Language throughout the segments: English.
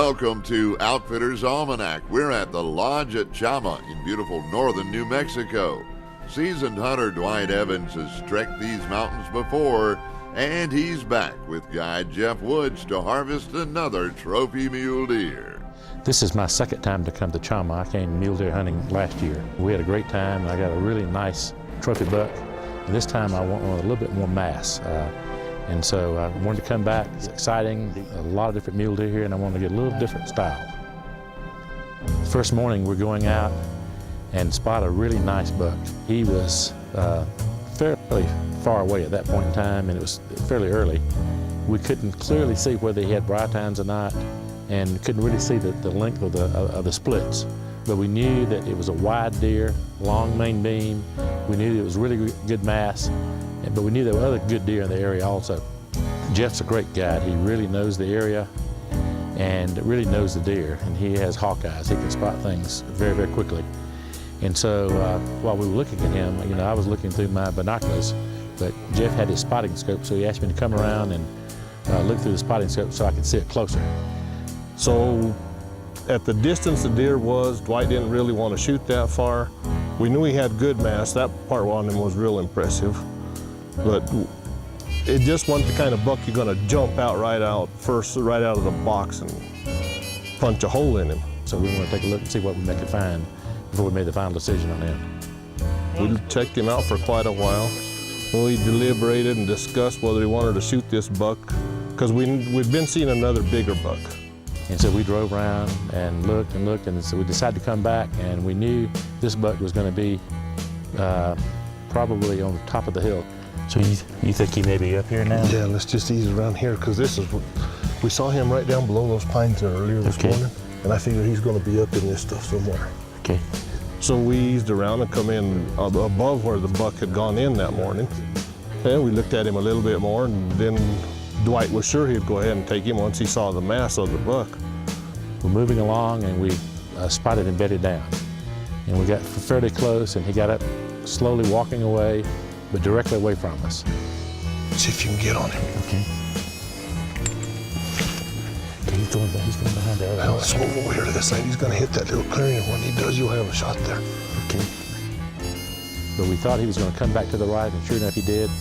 Welcome to Outfitters Almanac. We're at the Lodge at Chama in beautiful northern New Mexico. Seasoned hunter Dwight Evans has trekked these mountains before, and he's back with guide Jeff Woods to harvest another trophy mule deer. This is my second time to come to Chama. I came mule deer hunting last year. We had a great time. I got a really nice trophy buck, and this time I want one with a little bit more mass. And so I wanted to come back. It's exciting, a lot of different mule deer here, and I wanted to get a little different style. First morning we're going out and spot a really nice buck. He was fairly far away at that point in time, and it was fairly early. We couldn't clearly see whether he had briar tines or not, and couldn't really see the length of the splits. But we knew that it was a wide deer, long main beam. We knew it was really good mass, but we knew there were other good deer in the area also. Jeff's a great guide. He really knows the area and really knows the deer, and he has hawk eyes. He can spot things very, very quickly. And so while we were looking at him, you know, I was looking through my binoculars, but Jeff had his spotting scope, so he asked me to come around and look through the spotting scope so I could see it closer. So at the distance the deer was, Dwight didn't really want to shoot that far. We knew he had good mass. That part on him was real impressive. But it just wasn't the kind of buck you're going to jump out right out of the box and punch a hole in him. So we want to take a look and see what we could find before we made the final decision on him. We checked him out for quite a while. We deliberated and discussed whether he wanted to shoot this buck, because we'd been seeing another bigger buck. And so we drove around and looked, and so we decided to come back, and we knew this buck was going to be probably on the top of the hill. So you think he may be up here now? Yeah, let's just ease around here, because we saw him right down below those pines there earlier this morning, and I figure he's going to be up in this stuff somewhere. Okay. So we eased around and come in above where the buck had gone in that morning, and we looked at him a little bit more, and then Dwight was sure he'd go ahead and take him once he saw the mass of the buck. We're moving along, and we spotted him bedded down, and we got fairly close, and he got up slowly walking away, but directly away from us. See if you can get on him. Okay. He's going behind there. Now let's move over here to this side. He's going to hit that little clearing. When he does, you'll have a shot there. Okay. But we thought he was going to come back to the right, and sure enough, he did.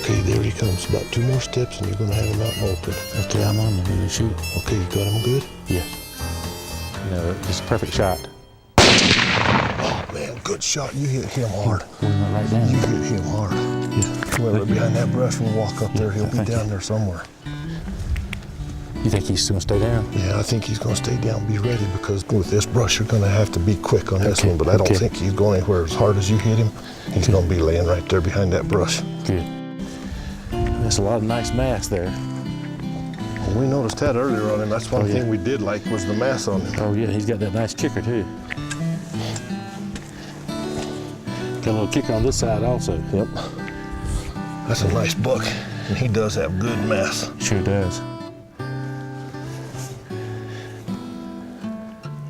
Okay, there he comes. About 2 more steps, and you're going to have him out and open. Okay, I'm on him. You shoot. Okay, you got him good? Yes. You know, it's a perfect shot. Oh, man, good shot. You hit him hard. We went right down. You hit him hard. Yeah. Whoever behind that brush will walk up there. He'll be down there somewhere. You think he's going to stay down? Yeah, I think he's going to stay down. Be ready, because with this brush, you're going to have to be quick on this one. But I don't think he's going anywhere. As hard as you hit him, he's going to be laying right there behind that brush. Good. There's a lot of nice mass there. Well, we noticed that earlier on him. That's one thing we did like was the mass on him. Oh, yeah, he's got that nice kicker, too. Got a little kicker on this side also. Yep. That's a nice buck, and he does have good mass. Sure does.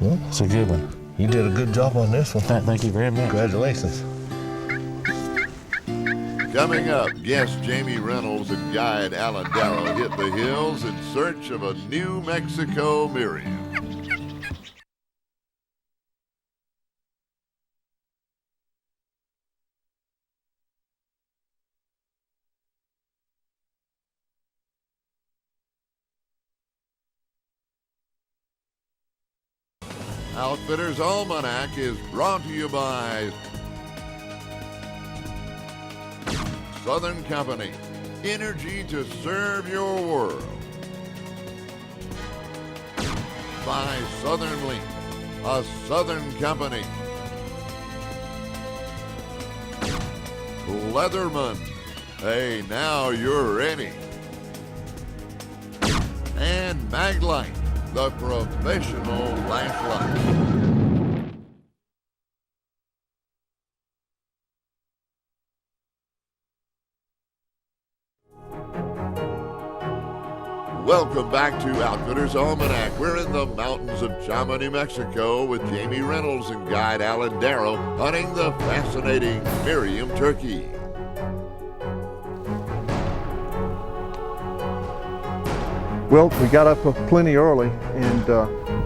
Well, it's a good one. You did a good job on this one. Thank you very much. Congratulations. Coming up, guest Jamie Reynolds and guide Alan Darrow hit the hills in search of a New Mexico Merriam. Outfitters Almanac is brought to you by Southern Company, energy to serve your world. By Southern Link, a Southern company. Leatherman, hey, now you're ready. And Maglite, the professional flashlight. Welcome back to Outfitters Almanac. We're in the mountains of Chama, New Mexico with Jamie Reynolds and guide Alan Darrow hunting the fascinating Merriam turkey. Well, we got up plenty early, and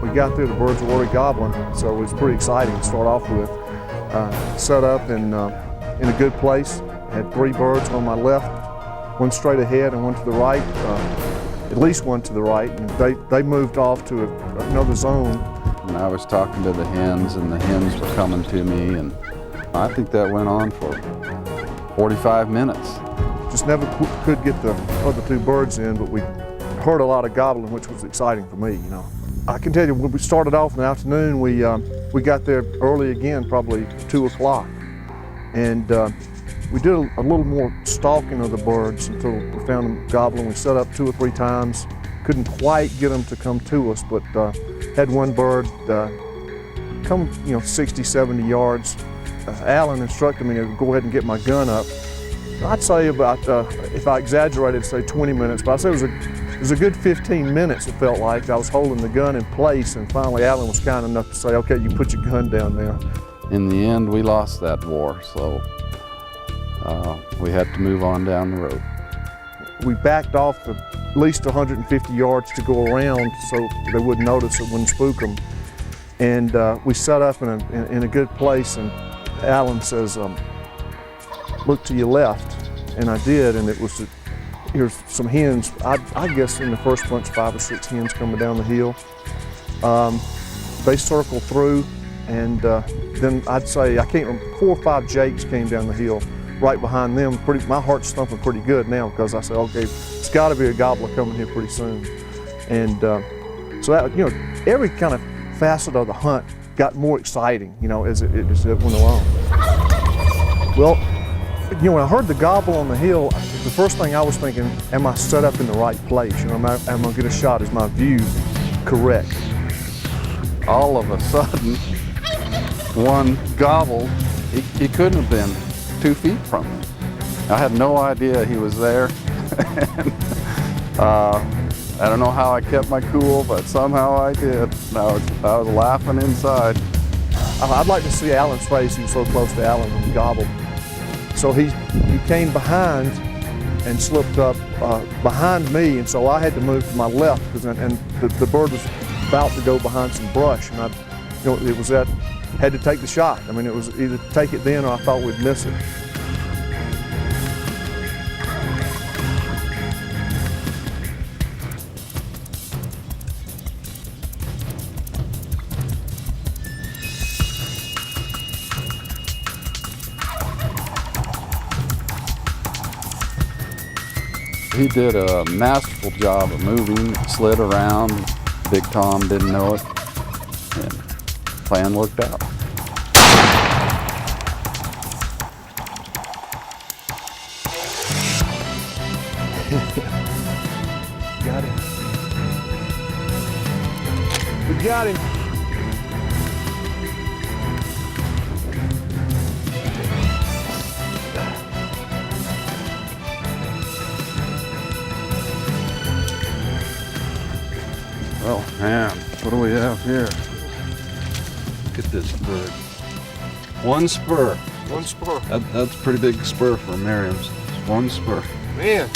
we got there, the birds were already gobbling, so it was pretty exciting to start off with. Set up in a good place, had 3 birds on my left, one straight ahead and one to the right, at least one to the right, and they moved off to another zone. And I was talking to the hens, and the hens were coming to me, and I think that went on for 45 minutes. Just never could get the other 2 birds in, but we heard a lot of gobbling, which was exciting for me, you know. I can tell you, when we started off in the afternoon, we got there early again, probably 2 o'clock. And we did a little more stalking of the birds until we found them gobbling. We set up 2 or 3 times. Couldn't quite get them to come to us, but had one bird come, 60, 70 yards. Alan instructed me to go ahead and get my gun up. I'd say about, if I exaggerated, say 20 minutes, but I'd say it was a good 15 minutes, it felt like. I was holding the gun in place, and finally Alan was kind enough to say, okay, you put your gun down now. In the end, we lost that war, so we had to move on down the road. We backed off at least 150 yards to go around so they wouldn't notice, it wouldn't spook them. And we set up in a good place, and Alan says, look to your left. And I did, and it was, here's some hens. I guess in the first bunch, 5 or 6 hens coming down the hill. They circled through, and then I'd say, I can't remember, 4 or 5 jakes came down the hill right behind them. My heart's thumping pretty good now, because I said, okay, it's got to be a gobbler coming here pretty soon. And so that, every kind of facet of the hunt got more exciting, as it went along. Well, when I heard the gobble on the hill, the first thing I was thinking, am I set up in the right place? Am I going to get a shot? Is my view correct? All of a sudden, one gobbled. He couldn't have been 2 feet from me. I had no idea he was there. And, I don't know how I kept my cool, but somehow I did. I was laughing inside. I'd like to see Alan's face. He was so close to Alan when he gobbled. So he came behind and slipped up behind me, and so I had to move to my left, and the bird was about to go behind some brush, and it was that, had to take the shot. I mean, it was either take it then or I thought we'd miss it. He did a masterful job of moving, slid around. Big Tom didn't know it, and the plan worked out. Got him. We got him. Oh man, what do we have here? Look at this bird. 1 spur. 1 spur. That's a pretty big spur for Merriam's. 1 spur. Man,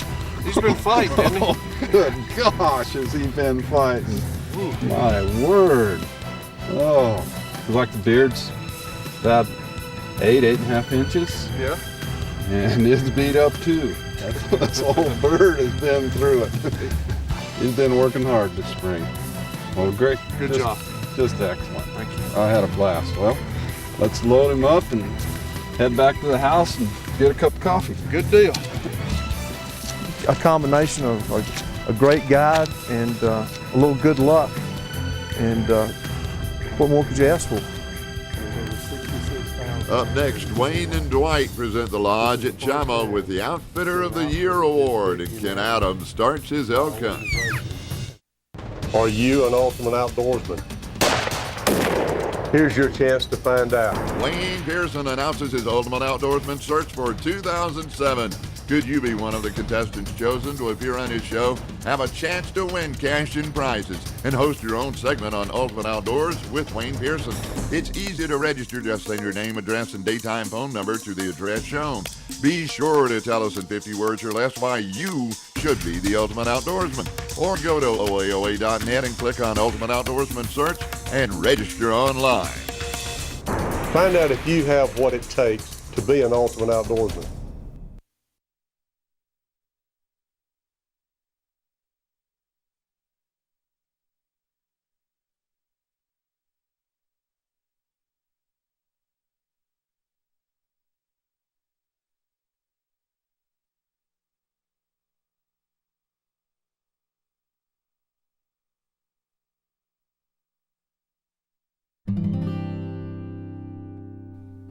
he's been fighting, hasn't he? Oh, good gosh, has he been fighting? Ooh. My word. Oh, you like the beards? About 8.5 inches. Yeah. And it's beat up too. This whole bird has been through it. He's been working hard this spring. Well, great. Good job. Just excellent. Thank you. I had a blast. Well, let's load him up and head back to the house and get a cup of coffee. Good deal. A combination of a great guide and a little good luck. And what more could you ask for? Up next, Wayne and Dwight present the Lodge at Chama with the Outfitter of the Year Award, and Ken Adams starts his elk hunt. Are you an ultimate outdoorsman? Here's your chance to find out. Wayne Pearson announces his Ultimate Outdoorsman search for 2007. Could you be one of the contestants chosen to appear on his show, have a chance to win cash and prizes, and host your own segment on Ultimate Outdoors with Wayne Pearson? It's easy to register. Just send your name, address, and daytime phone number to the address shown. Be sure to tell us in 50 words or less why you should be the Ultimate Outdoorsman. Or go to OAOA.net and click on Ultimate Outdoorsman search and register online. Find out if you have what it takes to be an ultimate outdoorsman.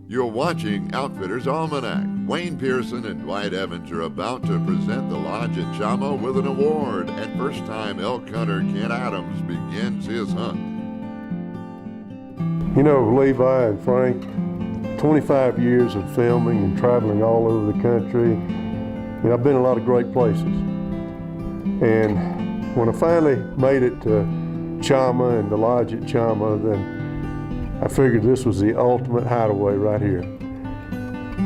You're watching Outfitters Almanac. Wayne Pearson and Dwight Evans are about to present the Lodge at Chama with an award, and first-time elk hunter Kent Adams begins his hunt. You know, Levi and Frank, 25 years of filming and traveling all over the country. You know, I've been in a lot of great places. And when I finally made it to Chama and the Lodge at Chama, then I figured this was the ultimate hideaway right here.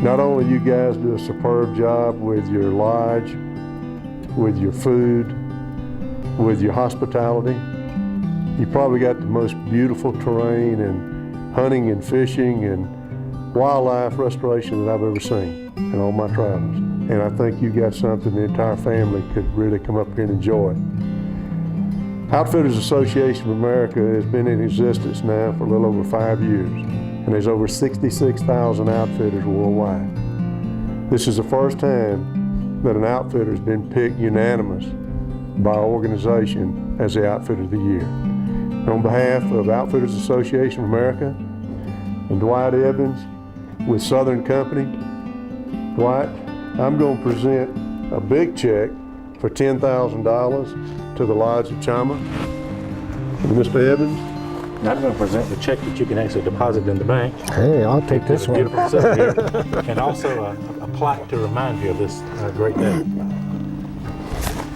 Not only you guys do a superb job with your lodge, with your food, with your hospitality, you probably got the most beautiful terrain and hunting and fishing and wildlife restoration that I've ever seen in all my travels. And I think you got something the entire family could really come up here and enjoy. Outfitters Association of America has been in existence now for a little over 5 years, and there's over 66,000 outfitters worldwide. This is the first time that an outfitter has been picked unanimous by our organization as the Outfitter of the Year. On behalf of Outfitters Association of America and Dwight Evans with Southern Company, Dwight, I'm going to present a big check for $10,000 to the Lodge of Chama. And Mr. Evans? I'm going to present the check that you can actually deposit in the bank. Hey, I'll take this one. Beautiful stuff here. And also a plaque to remind you of this great day.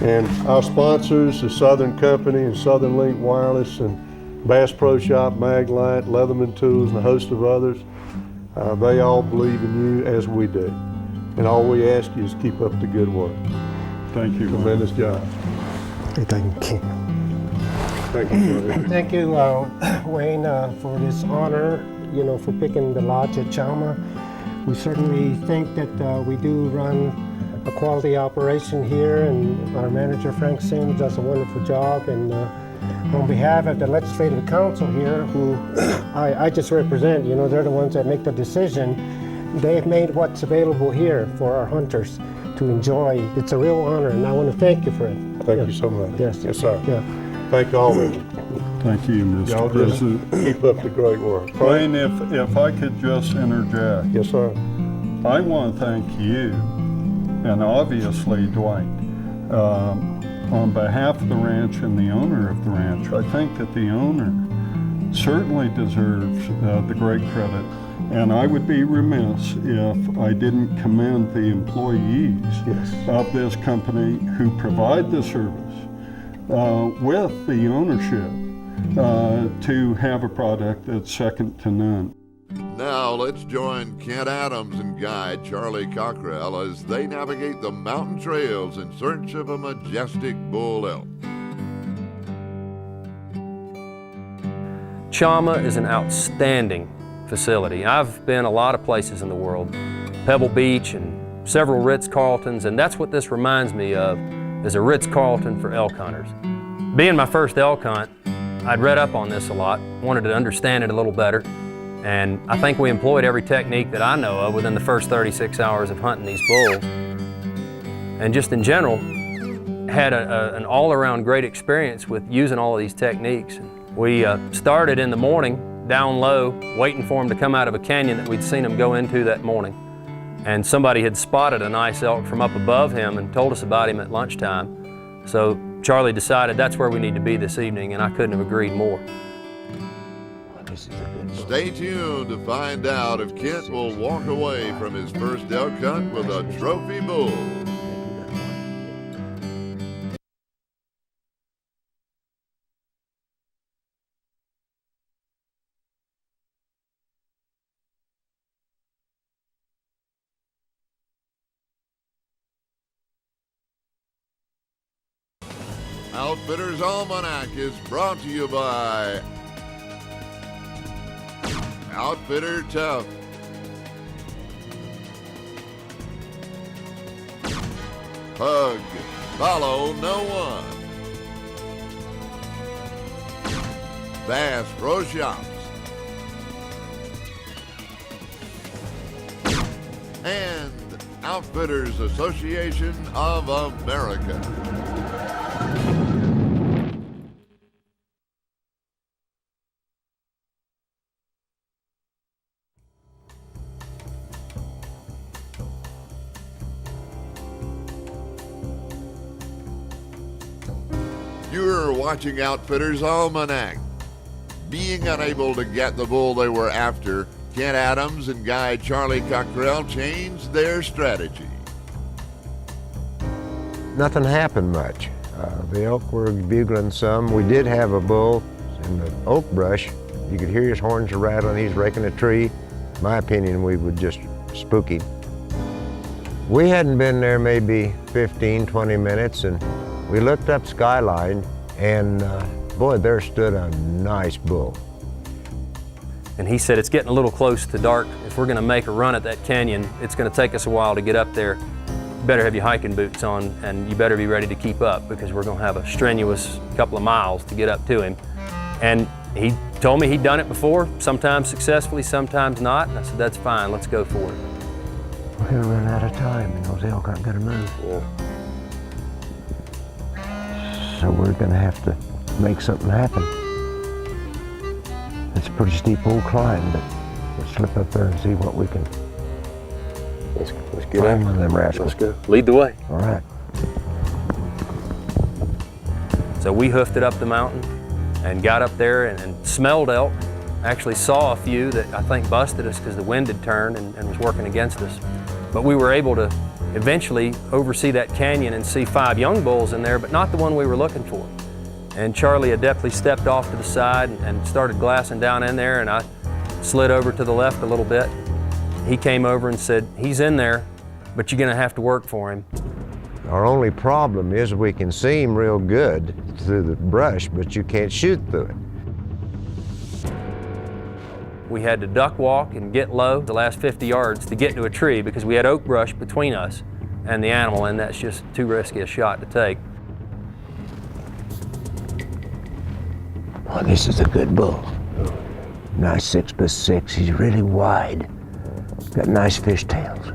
And our sponsors, the Southern Company and Southern Link Wireless and Bass Pro Shop, Maglite, Leatherman Tools, and a host of others, they all believe in you as we do. And all we ask you is keep up the good work. Thank you. Tremendous job. Hey, thank you. Thank you. Thank you, Wayne, for this honor, you know, for picking the Lodge at Chama. We certainly think that we do run a quality operation here, and our manager, Frank Sims, does a wonderful job. And on behalf of the Legislative Council here, who I just represent, you know, they're the ones that make the decision. They've made what's available here for our hunters to enjoy. It's a real honor, and I want to thank you for it. Thank you so much. Yes. Yes, sir. Yeah. Thank all of you. Thank you, Y'all Mr. just President. keep up the great work. Wayne, if I could just interject, Yes, sir. I want to thank you, and obviously Dwight, on behalf of the ranch and the owner of the ranch. I think that the owner certainly deserves the great credit. And I would be remiss if I didn't commend the employees of this company who provide the service with the ownership to have a product that's second to none. Now let's join Kent Adams and guide Charlie Cockrell as they navigate the mountain trails in search of a majestic bull elk. Chama is an outstanding facility. I've been a lot of places in the world, Pebble Beach and several Ritz-Carltons, and that's what this reminds me of, is a Ritz-Carlton for elk hunters. Being my first elk hunt, I'd read up on this a lot, wanted to understand it a little better, and I think we employed every technique that I know of within the first 36 hours of hunting these bulls. And just in general, had an all-around great experience with using all of these techniques. We started in the morning, down low, waiting for him to come out of a canyon that we'd seen him go into that morning. And somebody had spotted a nice elk from up above him and told us about him at lunchtime. So Charlie decided that's where we need to be this evening, and I couldn't have agreed more. Stay tuned to find out if Kent will walk away from his first elk hunt with a trophy bull. Outfitters Almanac is brought to you by Outfitter Tough, Hug, Follow No One, Bass Pro Shops, and Outfitters Association of America. You're watching Outfitters Almanac. Being unable to get the bull they were after, Kent Adams and guide Charlie Cockrell changed their strategy. Nothing happened much. The elk were bugling some. We did have a bull in the oak brush. You could hear his horns rattling. He's raking a tree. In my opinion, we would just spook him. We hadn't been there maybe 15, 20 minutes, and we looked up Skyline, and boy, there stood a nice bull. And he said, it's getting a little close to dark. If we're gonna make a run at that canyon, it's gonna take us a while to get up there. You better have your hiking boots on, and you better be ready to keep up, because we're gonna have a strenuous couple of miles to get up to him. And he told me he'd done it before, sometimes successfully, sometimes not. And I said, that's fine, let's go for it. We're gonna run out of time, and those elk aren't gonna move. So we're gonna have to make something happen. It's a pretty steep old climb, but let's slip up there and see what we can. Let's get find one of them rascals. Let's go. Lead the way. All right. So we hoofed it up the mountain and got up there and smelled elk. Actually saw a few that I think busted us because the wind had turned and was working against us. But we were able to eventually oversee that canyon and see 5 young bulls in there, but not the one we were looking for. And Charlie adeptly stepped off to the side and started glassing down in there, and I slid over to the left a little bit. He came over and said, he's in there, but you're gonna have to work for him. Our only problem is we can see him real good through the brush, but you can't shoot through it. We had to duck walk and get low the last 50 yards to get to a tree because we had oak brush between us and the animal, and that's just too risky a shot to take. Oh, this is a good bull. Nice 6'6". He's really wide. Got nice fishtails.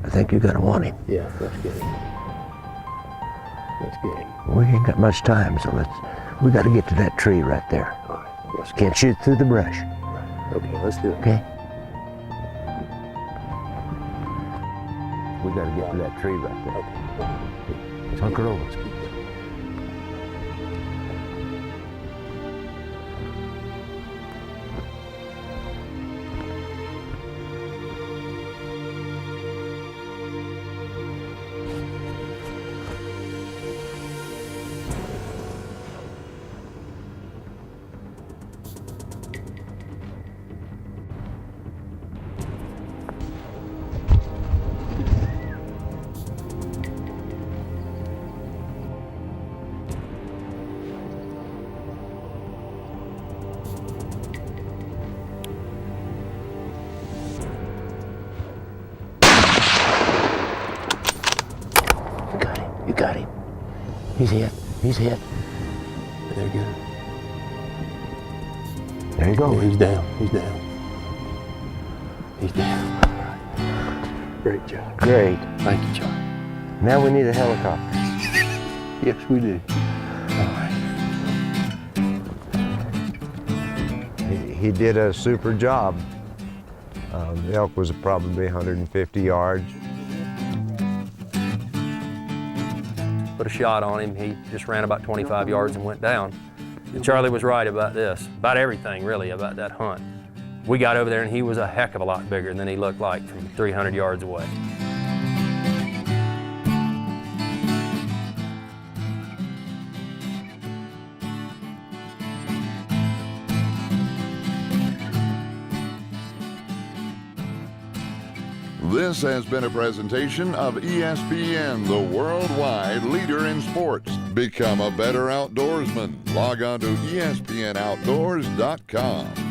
I think you're gonna want him. Yeah, let's get him. Let's get him. We ain't got much time, so we got to get to that tree right there. All right, let's Can't shoot through the brush. Okay, let's do it. Okay? We got to get to that tree right there. Okay. Hunker over. You got him. He's hit. He's hit. There you go. There you go. Yeah, he's down. He's down. He's down. Great job. Great. Thank you, Chama. Now we need a helicopter. Yes, we do. All right. He did a super job. The elk was probably 150 yards. Put a shot on him. He just ran about 25 yards and went down. And Charlie was right about this, about everything really, about that hunt. We got over there and he was a heck of a lot bigger than he looked like from 300 yards away. This has been a presentation of ESPN, the worldwide leader in sports. Become a better outdoorsman. Log on to ESPNOutdoors.com.